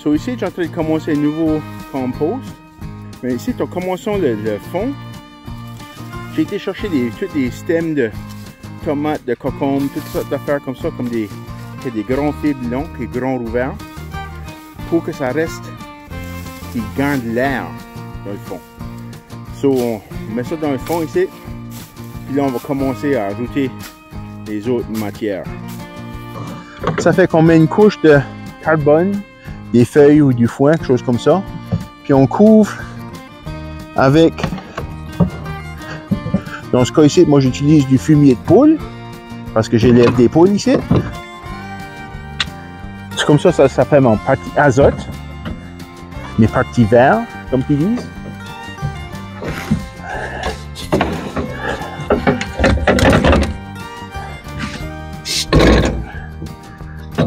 So ici, j'ai en train de commencer un nouveau compost. Mais ici, en commençant le fond, j'ai été chercher tous des stems de tomates, de concombres, toutes sortes d'affaires comme ça, comme des grands fibres longs et grands ouverts, pour que ça reste, qui garde l'air dans le fond. So, on met ça dans le fond ici, puis là, on va commencer à ajouter les autres matières. Ça fait qu'on met une couche de carbone, des feuilles ou du foin, quelque chose comme ça, puis on couvre avec, dans ce cas ici, moi j'utilise du fumier de poule, parce que j'élève des poules ici. C'est comme ça, ça fait mon partie azote, mes parties vertes, comme ils disent.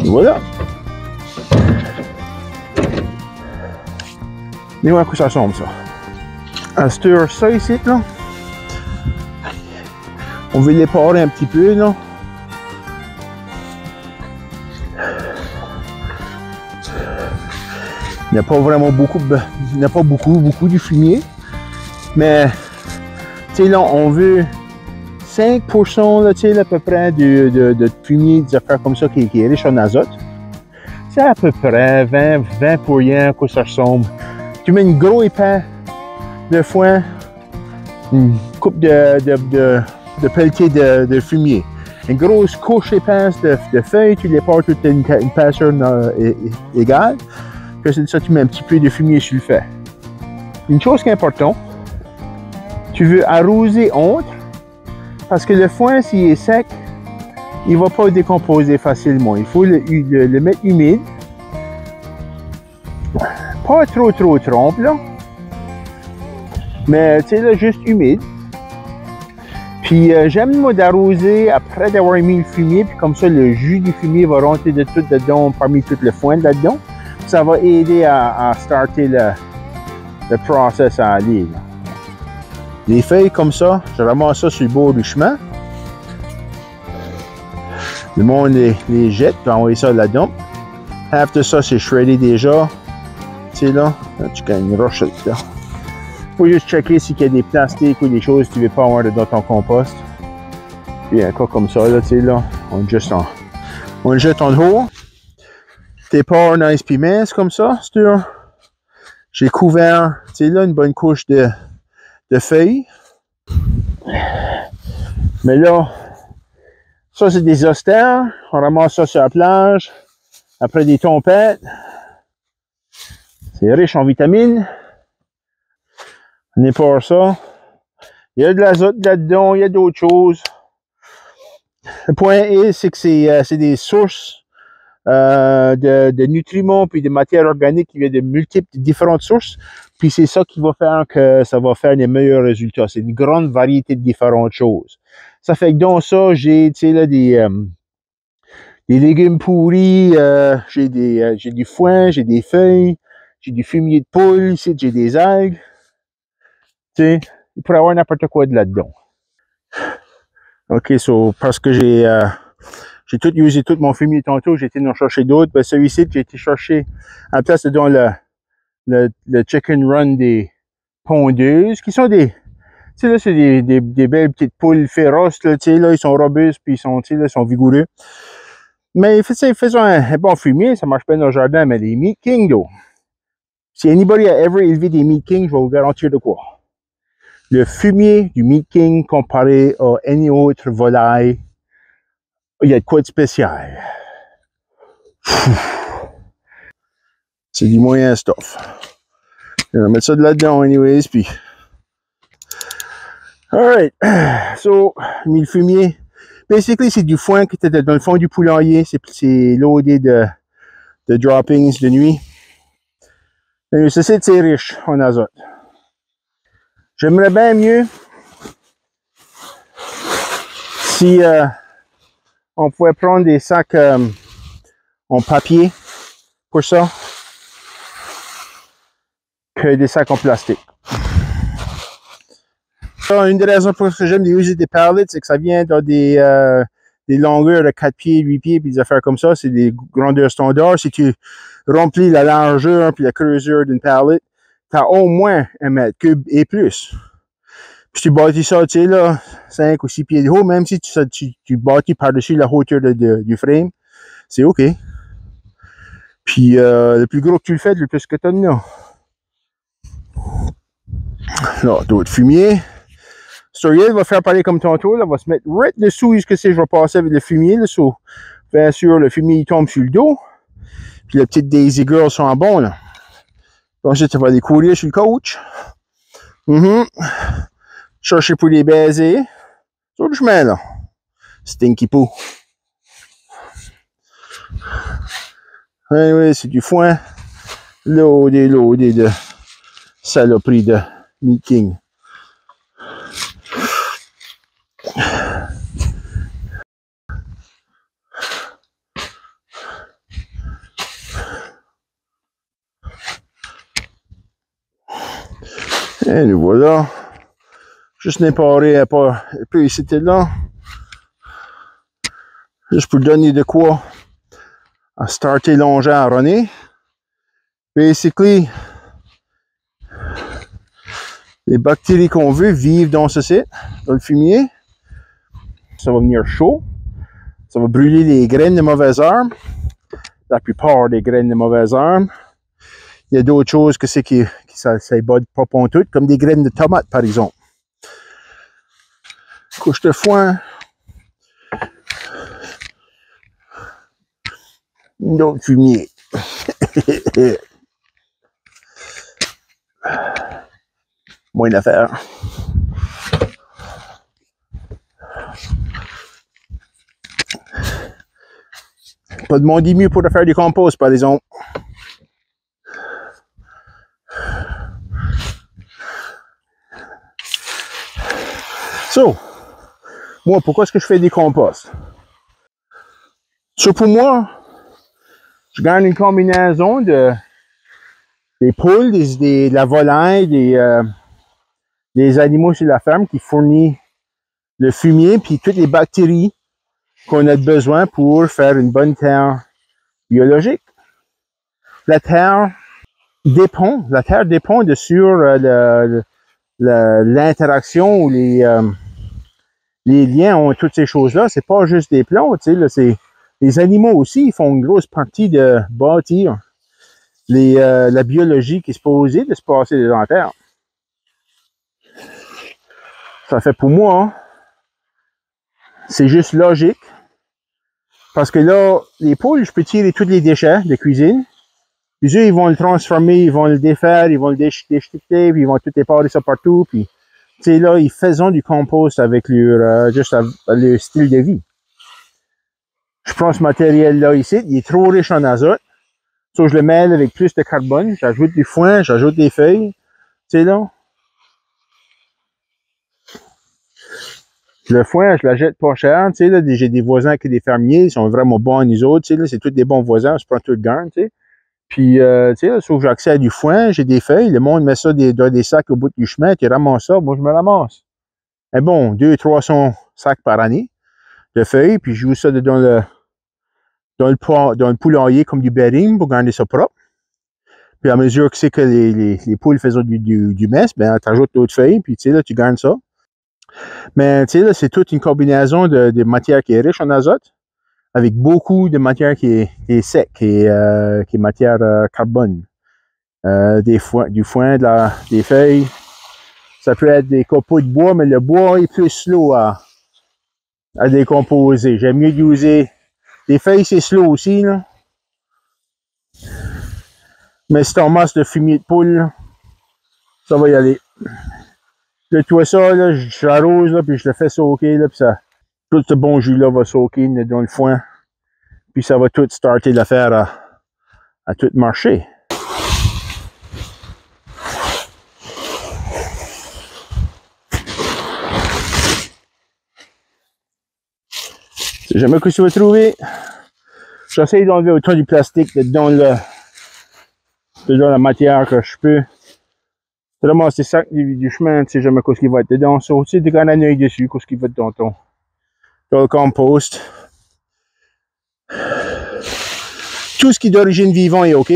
Et voilà. Et voilà à quoi ça ressemble ça. À stir ça ici, là. On veut l'éparer un petit peu, là. Il n'y a pas vraiment beaucoup, il n'y a pas beaucoup de fumier. Mais, tu sais, là, on veut 5% là, tu sais, à peu près de fumier, des affaires comme ça qui est riche en azote. C'est à peu près 20 pour rien, à quoi ça ressemble. Tu mets une grosse épais de foin, une coupe de pelletier de fumier, une grosse couche épaisse de feuilles, tu les portes toute une épaisseur égale. Puis c'est ça, tu mets un petit peu de fumier sur le feu. Une chose qui est importante, tu veux arroser entre, parce que le foin, s'il est sec, il ne va pas décomposer facilement. Il faut le mettre humide. Pas trop trempe, là. Mais, tu sais, là, juste humide. Puis, j'aime, moi, d'arroser après d'avoir mis le fumier. Puis, comme ça, le jus du fumier va rentrer de tout dedans, parmi tout le foin là-dedans. Ça va aider à starter le process à aller, là. Les feuilles comme ça, je ramasse ça sur le bord du chemin. Le monde les jette, puis envoyer ça là-dedans. Après ça, c'est shreddé déjà. Tu sais là, tu gagnes une roche là. Faut juste checker s'il y a des plastiques ou des choses que tu ne veux pas avoir dans ton compost. Puis un cas comme ça, là, tu sais là, on le jette en haut. Tes porcs nice puis minces comme ça, c'est sûr. J'ai couvert, tu sais là, une bonne couche de feuilles. Mais là, ça c'est des austères. On ramasse ça sur la plage. Après des tempêtes. C'est riche en vitamines. On épare ça. Il y a de l'azote là-dedans, il y a d'autres choses. Le point est, c'est que c'est des sources de nutriments puis de matières organiques qui viennent de multiples, différentes sources. Puis c'est ça qui va faire que ça va faire les meilleurs résultats. C'est une grande variété de différentes choses. Ça fait que dans ça, j'ai, tu sais, là, des légumes pourris, j'ai du foin, j'ai des feuilles, j'ai du fumier de poule, ici, j'ai des algues. Tu sais, il pourrait y avoir n'importe quoi de là-dedans. OK, so, parce que j'ai tout usé tout mon fumier tantôt, j'ai été en chercher d'autres. Ben, celui-ci, j'ai été chercher en place dans le chicken run des pondeuses, qui sont des, tu sais là, c'est des belles petites poules féroces, là, tu sais là, ils sont robustes, puis ils sont, tu sais là, ils sont vigoureux. Mais faisons un bon fumier, ça marche pas dans le jardin, mais les Meat King, though. Si anybody a ever élevé des Meat King, je vais vous garantir de quoi. Le fumier du Meat King comparé à any autre volaille, il y a de quoi de spécial. C'est du moyen stuff. On va mettre ça de là-dedans, anyways, puis... Alright. So, mis le fumier. Basically, c'est du foin qui était dans le fond du poulailler. C'est loadé de droppings de nuit. Et ceci, c'est riche en azote. J'aimerais bien mieux si on pouvait prendre des sacs en papier pour ça que des sacs en plastique. Une des raisons pour lesquelles j'aime utiliser des pallets, c'est que ça vient dans des longueurs de 4 pieds, 8 pieds, puis des affaires comme ça. C'est des grandeurs standards. Si tu remplis la largeur puis la creuseur d'une palette, tu as au moins 1 m3 et plus. Puis tu bâtis ça, tu sais, là, 5 ou 6 pieds de haut, même si tu bâtis par-dessus la hauteur du frame, c'est OK. Puis le plus gros que tu le fais, le plus que tu as de là. Là, d'autres fumier. Storiel va faire pareil comme tantôt, là, va se mettre right dessous ce que c'est, je vais passer avec le fumier, là, so, bien sûr, le fumier il tombe sur le dos. Puis les petites Daisy Girls sont bons, là. Ensuite, ça va les courir sur le coach. Chercher pour les baiser. Sur le chemin, là. Stinky Poo. Oui, c'est du foin. Loadé de saloperie de Meat King. Et nous voilà. Juste n'importe à pas un peu ici et là. Juste pour donner de quoi à starter l'engin à runner. Basically, les bactéries qu'on veut vivent dans ce site, dans le fumier. Ça va venir chaud. Ça va brûler les graines de mauvaises herbes. La plupart des graines de mauvaises herbes. Il y a d'autres choses que c'est qui ça bode pas pontues, comme des graines de tomates, par exemple. Couche de foin. D'autres fumier. Moins d'affaires. Pas de monde dit mieux pour faire du compost, par exemple. So, moi, pourquoi est-ce que je fais des composts? So, pour moi, je gagne une combinaison des poules, de la volaille, des animaux sur la ferme qui fournissent le fumier puis toutes les bactéries qu'on a besoin pour faire une bonne terre biologique. La terre dépend de sur l'interaction ou les liens entre toutes ces choses-là. C'est pas juste des plantes, tu sais, c'est les animaux aussi, ils font une grosse partie de bâtir la biologie qui est supposée de se passer dans la terre. Ça fait pour moi, c'est juste logique. Parce que là, les poules, je peux tirer tous les déchets de cuisine. Puis eux, ils vont le transformer, ils vont le défaire, ils vont le déchiqueter, puis ils vont tout éparer ça partout. Puis, tu sais, là, ils font du compost avec leur style de vie. Je prends ce matériel-là ici, il est trop riche en azote. So, je le mêle avec plus de carbone, j'ajoute du foin, j'ajoute des feuilles. Tu sais, là. Le foin, je l'achète pas cher, tu sais, là, j'ai des voisins qui sont des fermiers, ils sont vraiment bons, nous autres, tu sais, là, c'est tous des bons voisins, on se prend tout le gain, tu sais. Puis, tu sais, là, sauf que j'ai accès à du foin, j'ai des feuilles, le monde met ça dans des sacs au bout du chemin, tu ramasses ça, moi je me ramasse. Mais bon, 200-300 sacs par année de feuilles, puis je joue ça dans le poulailler comme du bedding pour garder ça propre. Puis à mesure que c'est que les poules faisaient du mess, ben tu ajoutes d'autres feuilles, puis tu sais, là, tu gardes ça. Mais tu sais, là, c'est toute une combinaison de matière qui est riche en azote, avec beaucoup de matière qui est sec, qui est matière carbone. Du foin, des feuilles. Ça peut être des copeaux de bois, mais le bois est plus slow à décomposer. J'aime mieux d'user des feuilles, c'est slow aussi, là. Mais si t'en masses de fumier de poule, là, ça va y aller. Je nettoie ça, là, j'arrose, là, puis je le fais soaker, là, puis ça, tout ce bon jus-là va soaker dans le foin. Puis ça va tout starter l'affaire à tout marcher. C'est jamais que tu vas trouver. J'essaie d'enlever autant du plastique dans la matière que je peux. C'est vraiment ces sacs du chemin, tu sais jamais ce qui va être dedans. Ça aussi, tu gardes un œil dessus, ce qui va être dans le compost. Tout ce qui est d'origine vivant est OK,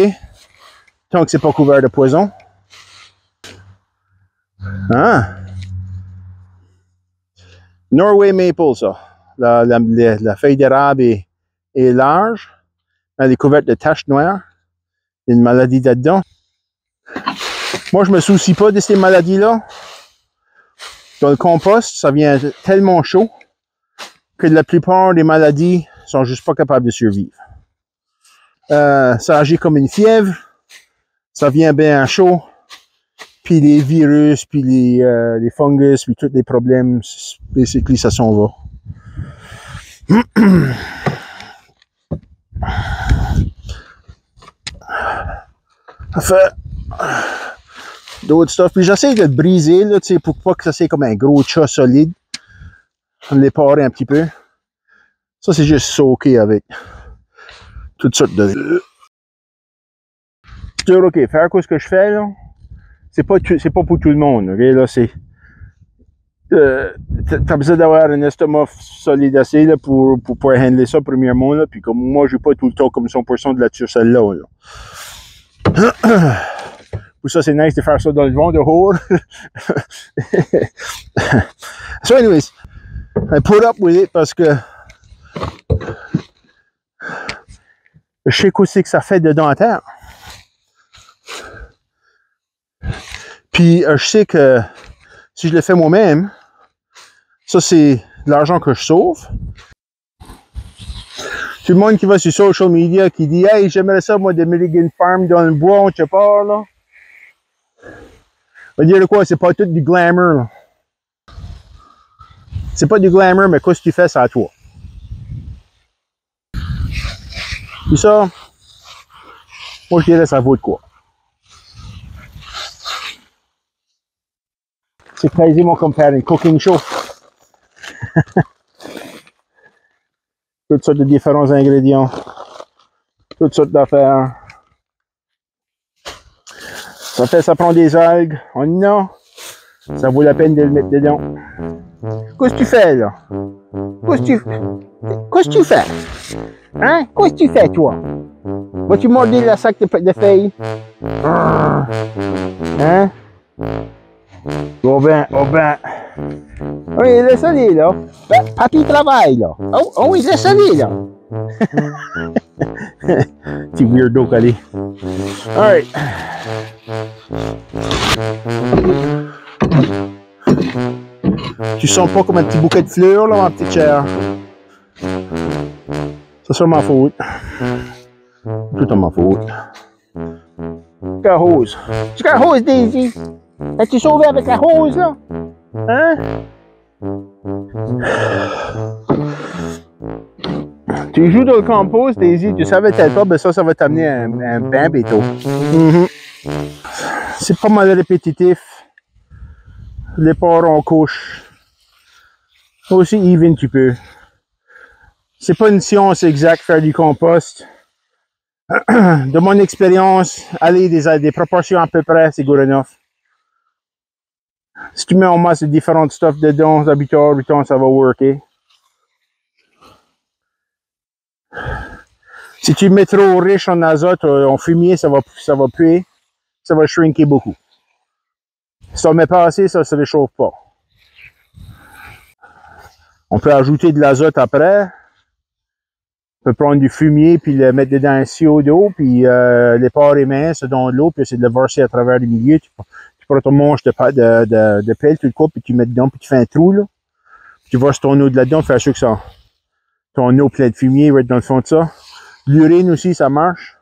tant que c'est pas couvert de poison. Ah! Norway Maple, ça. La feuille d'érable est large. Elle est couverte de taches noires. Il y a une maladie là-dedans. Moi, je me soucie pas de ces maladies-là. Dans le compost, ça vient tellement chaud que la plupart des maladies sont juste pas capables de survivre. Ça agit comme une fièvre. Ça vient bien chaud. Puis les virus, puis les fungus, puis tous les problèmes, basically, ça s'en va. Ça fait d'autres stuff. Puis j'essaie de le briser, là, pour pas que ça soit comme un gros chat solide. On l'éparer un petit peu. Ça, c'est juste soaker avec toutes sortes de... OK, faire quoi ce que je fais, là, c'est pas pour tout le monde, OK? Là, c'est... t'as besoin d'avoir un estomac solide assez là, pour pouvoir handler ça premièrement. Là, puis comme moi, j'ai pas tout le temps comme 100% de la celle-là. Là. Pour ça, c'est nice de faire ça dans le vent dehors. So anyways, I put up with it parce que je sais qu'aussi que ça fait dedans à terre. Puis je sais que si je le fais moi-même, ça c'est de l'argent que je sauve. Tout le monde qui va sur social media qui dit « Hey, j'aimerais ça, moi, de Milligan Farm dans le bois, on te parle, là. » On va dire quoi, c'est pas tout du glamour, là. C'est pas du glamour, mais qu'est-ce que tu fais, c'est à toi. Puis ça, moi, je dirais ça vaut de quoi. C'est quasiment comme faire une cooking show. Toutes sortes de différents ingrédients. Toutes sortes d'affaires. Ça prend des algues. On a. Ça vaut la peine de le mettre dedans. Qu'est-ce que tu fais, là? Qu'est-ce que tu fais? Hein? Qu'est-ce que tu fais, toi? Vas-tu morder la sac de feuilles? Hein? Oh ben. Oui, laisse aller, là. Papy travaille, là. Oh oui, laisse aller, là. Petit weirdo, calé. Alright. Tu sens pas comme un petit bouquet de fleurs, là, ma petite chère? Ça, c'est ma faute. Tout à ma faute. La rose. Tu as la rose, Daisy? As-tu sauvé avec la rose, là? Hein? Tu joues dans le compost, Daisy, tu savais peut-être pas, mais ça va t'amener un bain bientôt. C'est pas mal répétitif. Les porcs en couche. Aussi even tu peux. C'est pas une science exacte faire du compost. De mon expérience, aller des proportions à peu près, c'est good enough. Si tu mets en masse de différentes stuff dedans, d'habitude, ça va worker. Si tu mets trop riche en azote, en fumier, ça va puer. Ça va shrinker beaucoup. Si on met pas assez, ça se réchauffe pas. On peut ajouter de l'azote après. On peut prendre du fumier puis le mettre dedans un sio d'eau, puis les porcs éminces dans l'eau, puis essayer de le verser à travers le milieu. Tu prends ton manche de pelle, tu le coupes, puis tu mets dedans, puis tu fais un trou, là. Puis tu verses ton eau de là-dedans, fais sûr que ça, ton eau pleine de fumier, right dans le fond de ça. L'urine aussi, ça marche.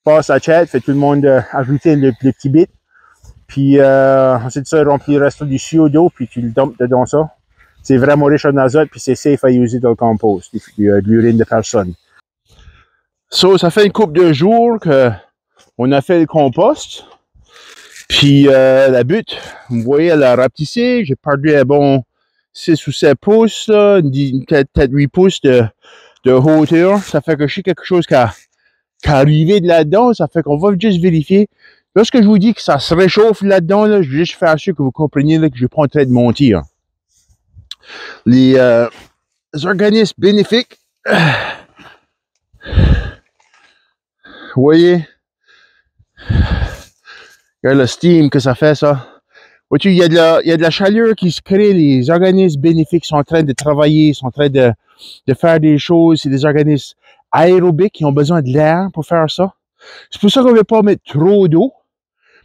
Passe à chat, fait tout le monde ajouter le petit bit. Puis ensuite ça, remplis le reste du sio d'eau, puis tu le dumpes dedans ça. C'est vraiment riche en azote, puis c'est safe à utiliser dans le compost, de l'urine de personne. So, ça fait une couple de jours qu'on a fait le compost. Puis la butte, vous voyez, elle a rapetissé. J'ai perdu un bon 6 ou 7 pouces, là, peut-être 8 pouces de hauteur. Ça fait que je sais quelque chose qui a arrivé de là-dedans. Ça fait qu'on va juste vérifier. Lorsque je vous dis que ça se réchauffe là-dedans, là, je vais juste faire sûr que vous compreniez là, que je ne suis pas en train de mentir. Les organismes bénéfiques Vous voyez? Regarde le steam que ça fait, ça. Vois-tu, il y a de la chaleur qui se crée, les organismes bénéfiques sont en train de travailler, sont en train de faire des choses. C'est des organismes aérobiques qui ont besoin de l'air pour faire ça. C'est pour ça qu'on ne veut pas mettre trop d'eau,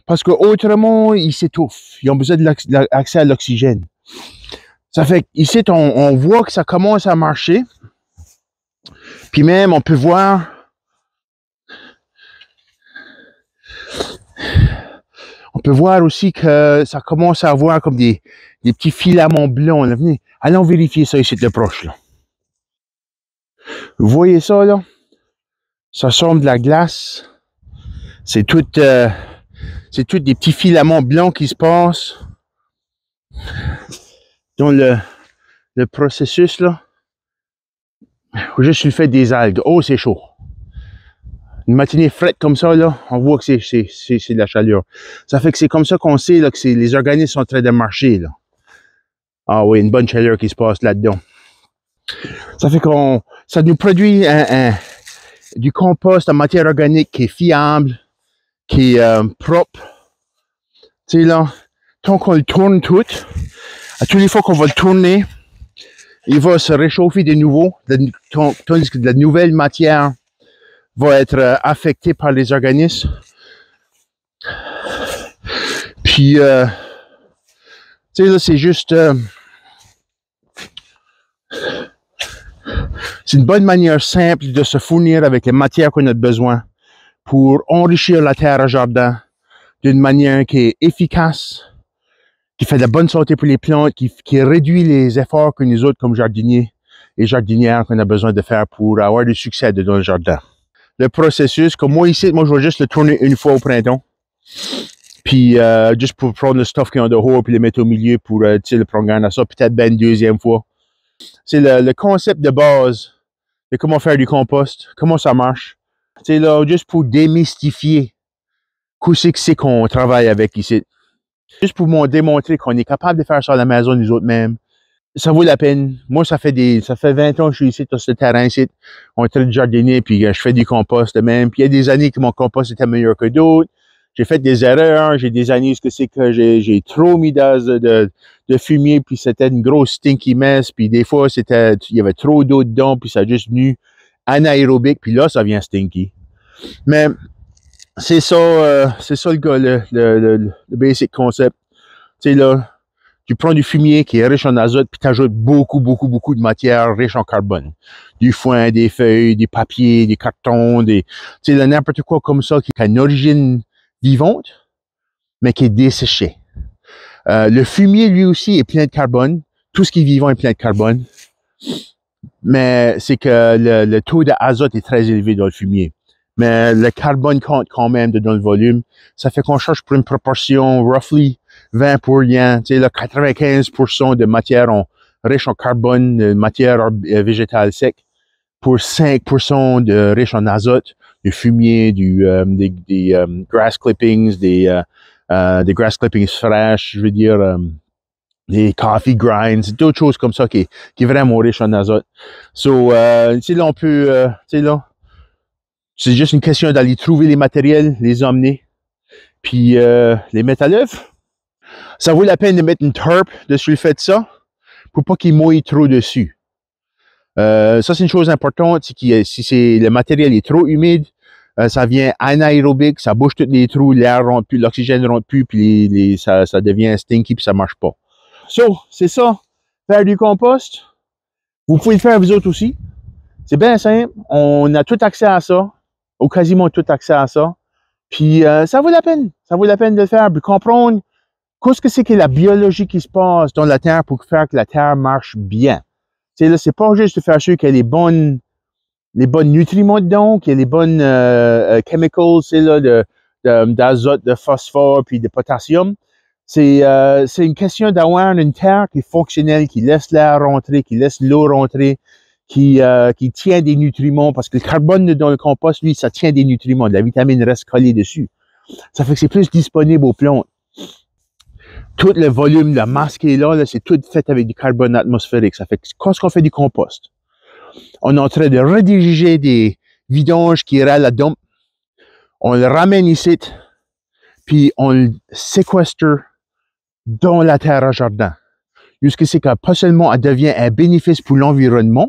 parce qu'autrement, ils s'étouffent. Ils ont besoin de l'accès à l'oxygène. Ça fait qu'ici, on voit que ça commence à marcher. Puis même, on peut voir... On peut voir aussi que ça commence à avoir comme des petits filaments blancs. Là. Venez, allons vérifier ça ici de proche. Là. Vous voyez ça, là? Ça semble de la glace. C'est tout des petits filaments blancs qui se passent dans le processus, là. Juste sur le fait des algues. Oh, c'est chaud. Une matinée frette comme ça, là, on voit que c'est de la chaleur. Ça fait que c'est comme ça qu'on sait là, que les organismes sont en train de marcher. Là. Ah oui, une bonne chaleur qui se passe là-dedans. Ça fait ça nous produit du compost en matière organique qui est fiable, qui est propre. Tu sais là, tant qu'on le tourne tout, à toutes les fois qu'on va le tourner, il va se réchauffer de nouveau, tandis que de la nouvelle matière va être affecté par les organismes. Puis, tu sais, là, c'est juste... c'est une bonne manière simple de se fournir avec les matières qu'on a besoin pour enrichir la terre à jardin d'une manière qui est efficace, qui fait de la bonne santé pour les plantes, qui réduit les efforts que nous autres, comme jardiniers et jardinières, qu'on a besoin de faire pour avoir du succès dans le jardin. Le processus, comme moi ici, moi je vais juste le tourner une fois au printemps. Puis juste pour prendre le stuff qui est en dehors puis le mettre au milieu pour le prendre garde à ça, peut-être ben une deuxième fois. C'est le concept de base de comment faire du compost, comment ça marche. C'est là juste pour démystifier qu'est-ce que c'est qu'on travaille avec ici. Juste pour démontrer qu'on est capable de faire ça à la maison nous autres mêmes. Ça vaut la peine. Moi, ça fait 20 ans que je suis ici, sur ce terrain ici. On est très de jardinier, puis je fais du compost de même. Puis il y a des années que mon compost était meilleur que d'autres. J'ai fait des erreurs. J'ai des années où c'est que j'ai trop mis de fumier, puis c'était une grosse stinky mess. Puis des fois, il y avait trop d'eau dedans, puis ça a juste venu anaérobique, puis là, ça vient stinky. Mais c'est ça le basic concept. Tu sais, là, tu prends du fumier qui est riche en azote, puis tu ajoutes beaucoup de matière riche en carbone. Du foin, des feuilles, des papiers, des cartons, tu sais, n'importe quoi comme ça qui a une origine vivante, mais qui est desséché. Le fumier, lui aussi, est plein de carbone. Tout ce qui est vivant est plein de carbone. Mais c'est que le taux d'azote est très élevé dans le fumier. Mais le carbone compte quand même dans le volume. Ça fait qu'on cherche pour une proportion roughly 20%. Tu sais, là, 95% de matière riche en carbone, de matière végétale sec, pour 5% de riche en azote, du fumier, des grass clippings, des grass clippings fraîches, je veux dire, des coffee grinds, d'autres choses comme ça qui est vraiment riche en azote. So, tu sais, là, on peut, tu sais, là, c'est juste une question d'aller trouver les matériels, les emmener, puis les mettre à l'œuvre. Ça vaut la peine de mettre une tarp dessus le fait de ça, pour pas qu'il mouille trop dessus. Ça, c'est une chose importante, c'est que si le matériel est trop humide, ça vient anaérobique, ça bouche tous les trous, l'air rentre plus, l'oxygène rentre plus, puis ça devient stinky, puis ça marche pas. So, c'est ça, faire du compost. Vous pouvez le faire vous autres aussi. C'est bien simple, on a tout accès à ça, ou quasiment tout accès à ça. Puis ça vaut la peine de le faire, puis comprendre qu'est-ce que c'est que la biologie qui se passe dans la terre pour faire que la terre marche bien. Tu sais, là, c'est pas juste de faire sûr qu'il y a les bonnes nutriments dedans, qu'il y a les bonnes chemicals, c'est là, d'azote, de phosphore, puis de potassium. C'est une question d'avoir une terre qui est fonctionnelle, qui laisse l'air rentrer, qui laisse l'eau rentrer, qui tient des nutriments, parce que le carbone dans le compost, lui, ça tient des nutriments, de la vitamine reste collée dessus. Ça fait que c'est plus disponible aux plantes. Tout le volume, la masse qui est là, c'est tout fait avec du carbone atmosphérique. Ça fait que quand on fait du compost, on est en train de rediriger des vidanges qui iraient à la dump on le ramène ici, puis on le séquestre dans la terre à jardin. Jusqu'à ce que pas seulement elle devient un bénéfice pour l'environnement,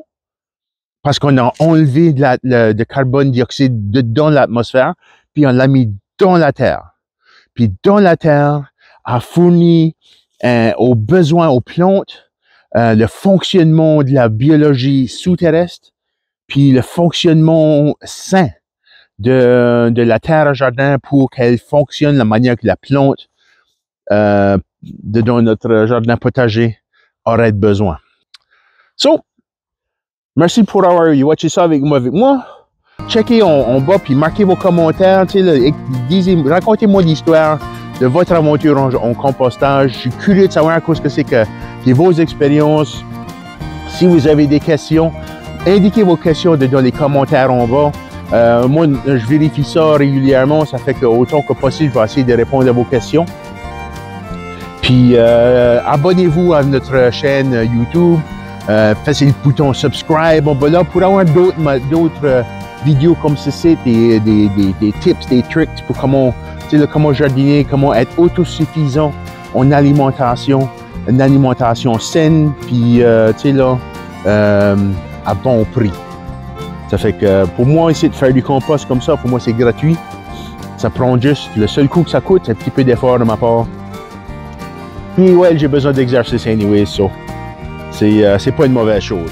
parce qu'on a enlevé de carbone dioxyde dans l'atmosphère, puis on l'a mis dans la terre. Puis dans la terre, elle fournit aux besoins, aux plantes, le fonctionnement de la biologie sous-terrestre, puis le fonctionnement sain de la terre à jardin pour qu'elle fonctionne de la manière que la plante dans notre jardin potager aurait besoin. So, merci pour avoir watché ça avec moi. Checkez en bas puis marquez vos commentaires. Racontez-moi l'histoire de votre aventure en compostage. Je suis curieux de savoir ce que c'est que vos expériences. Si vous avez des questions, indiquez vos questions dans les commentaires en bas. Moi, je vérifie ça régulièrement. Ça fait que autant que possible, je vais essayer de répondre à vos questions. Puis, abonnez-vous à notre chaîne YouTube. Faites le bouton subscribe en bas là pour avoir d'autres vidéos comme ceci, des tips, des tricks pour comment jardiner, comment être autosuffisant en alimentation, une alimentation saine, puis à bon prix. Ça fait que pour moi, essayer de faire du compost comme ça, pour moi c'est gratuit. Ça prend juste, le seul coût que ça coûte, c'est un petit peu d'effort de ma part. Puis ouais, j'ai besoin d'exercice anyway, so c'est pas une mauvaise chose.